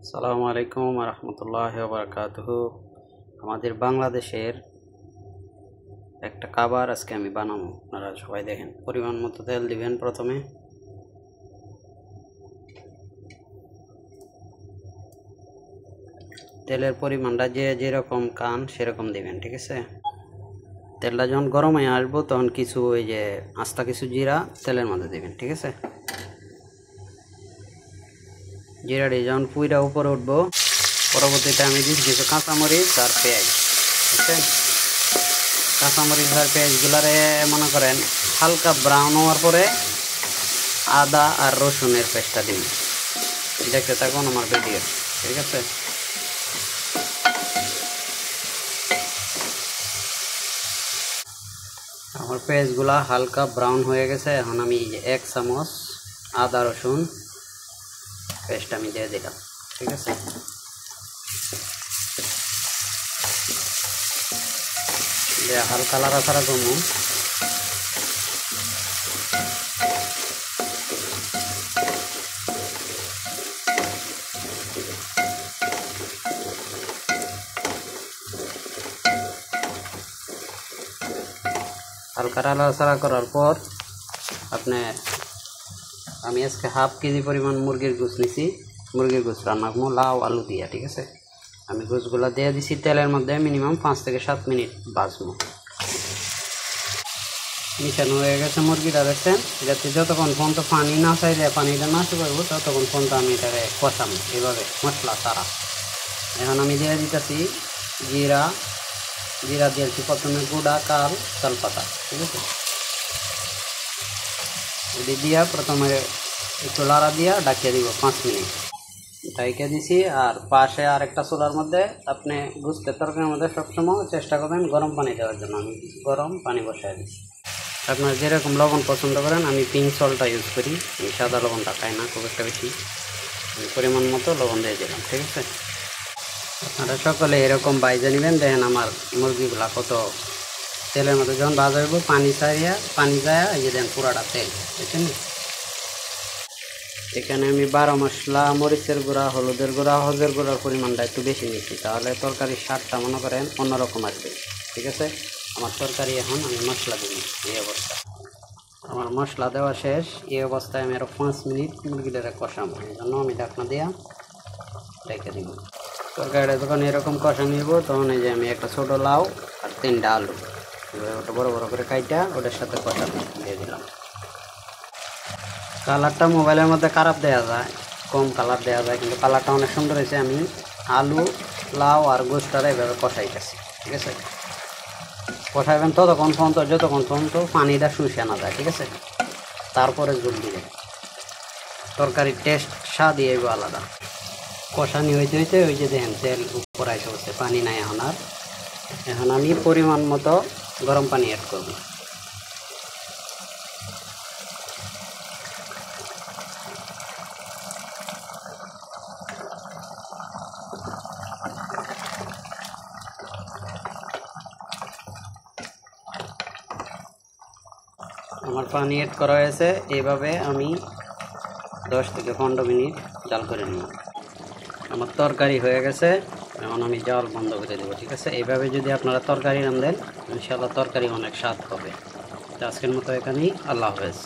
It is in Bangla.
আসসালামু আলাইকুম রহমতুল্লাহি ওয়া বারাকাতুহু। আমাদের বাংলাদেশের একটা খাবার আজকে আমি বানাবো, আপনারা সবাই দেখেন। পরিমাণ মতো তেল দিবেন। প্রথমে তেলের পরিমাণটা যে যেরকম খান সেরকম দিবেন, ঠিক আছে। তেলটা যখন গরম হয়ে আসবো তখন কিছু ওই যে আস্তা কিছু জিরা তেলের মধ্যে দিবেন, ঠিক আছে। জিরাটি যখন পুইরা উপরে উঠবো, পরবর্তীতে আমি দিচ্ছি কিছু কাঁচামরিচ আর পেঁয়াজ, ঠিক আছে। কাঁচামরিচ আর পেঁয়াজগুলারে মনে করেন হালকা ব্রাউন হওয়ার পরে আদা আর রসুনের পেস্টটা দিন। দেখতে থাকুন আমার ভিডিও, ঠিক আছে। আমার পেঁয়াজগুলা হালকা ব্রাউন হয়ে গেছে। এখন আমি 1 চামচ আদা রসুন পেস্ট আমি দিয়ে দিলাম, ঠিক আছে। হালকা লাড়াচাড়া করবো। হালকা নাড়াচাড়া করার পর আমি আজকে হাফ কেজি পরিমাণ মুরগির গোশ নিছি। মুরগির গোশ রান্না করবো লাউ আলু দিয়া, ঠিক আছে। আমি গোশগুলা দিয়ে দিছি তেলের মধ্যে, মিনিমাম 5 থেকে 7 মিনিট ভাজবো। মিশানো হয়ে গেছে মুরগিটা, দেখছেন। যাতে যতক্ষণ পর্যন্ত পানি না চাইলে পানিটা না শুকাবো ততক্ষণ পর্যন্ত আমি এটাকে কষাবো এভাবে মশলা ছাড়া। এখন আমি দিয়ে দিতেছি জিরা দিয়েছি প্রথমে গুঁড়া তালপাতা, ঠিক আছে। এটি দিয়া প্রথমে একটু লাড়া দিয়া ডাকিয়ে দিব 5 মিনিট ডাইকে দিছি। আর পাশে আর একটা চুলার মধ্যে আপনি গুস্তের তরকারির মধ্যে সবসময় চেষ্টা করবেন গরম পানি দেওয়ার জন্য। আমি গরম পানি বসাই দিচ্ছি। আপনারা যেরকম লবণ পছন্দ করেন, আমি পিঙ্ক সল্টটা ইউজ করি। আমি সাদা লবণটা খাই না খুব একটা বেশি। আমি পরিমাণ মতো লবণ দিয়ে দিলাম, ঠিক আছে। আপনারা সকলে এরকম বাইজে নেবেন। দেখেন আমার মুরগিগুলা কত তেলের মধ্যে যখন ভাজা হইব পানি যায়, এই যে দেন পুরাটা তেল, বুঝছেন। এখানে আমি 12 মশলা, মরিচের গুঁড়া, হলুদের গুঁড়া, হলদের গুঁড়ার পরিমাণটা একটু বেশি নিচ্ছি, তাহলে তরকারির স্বাদটা মনে করেন অন্যরকম আসবে, ঠিক আছে। আমার তরকারি এখন আমি মশলা দিই এই অবস্থা। আমার মশলা দেওয়া শেষ। এই অবস্থায় আমি আরও 5 মিনিট মুরগিটারে কষাবো, এই জন্য আমি ঢাকনা দিয়া রেখে দিব। তরকারিটা যখন এরকম কষা নিব তখন এই যে আমি একটা ছোটো লাউ আর 3টা আলু ওটা বড় বড় করে কাইটা ওটার সাথে কষা দিয়ে দিলাম। কালারটা মোবাইলের মধ্যে খারাপ দেওয়া যায়, কম কালার দেওয়া যায়, কিন্তু কালারটা অনেক সুন্দর হয়েছে। আমি আলু, লাউ আর গোশটারে এভাবে কষাইতেছি, ঠিক আছে। কষাইবেন ততক্ষণ পর্যন্ত যতক্ষণ পর্যন্ত পানিটা শুষে না যায়, ঠিক আছে। তারপরে জল দিবেন। তরকারির টেস্ট স্বাদ দিয়ে আলাদা। কষানি হইতে হইতে ওই যে দেখেন তেল উপর আইসে বসে, পানি নাই এখন আর। এখন আমি পরিমাণ মতো গরম পানি অ্যাড করব। আমার পানি অ্যাড করা হয়েছে। এইভাবে আমি 10 থেকে 15 মিনিট জাল করে নিব। আমার তরকারি হয়ে গেছে। এখন আমি জাল বন্ধ করে দেবো, ঠিক আছে। এইভাবে যদি আপনারা তরকারি রান্ধেন ইনশাআল্লাহ তরকারি অনেক স্বাদ হবে। আজকের মতো এখানেই, আল্লাহ হাফেজ।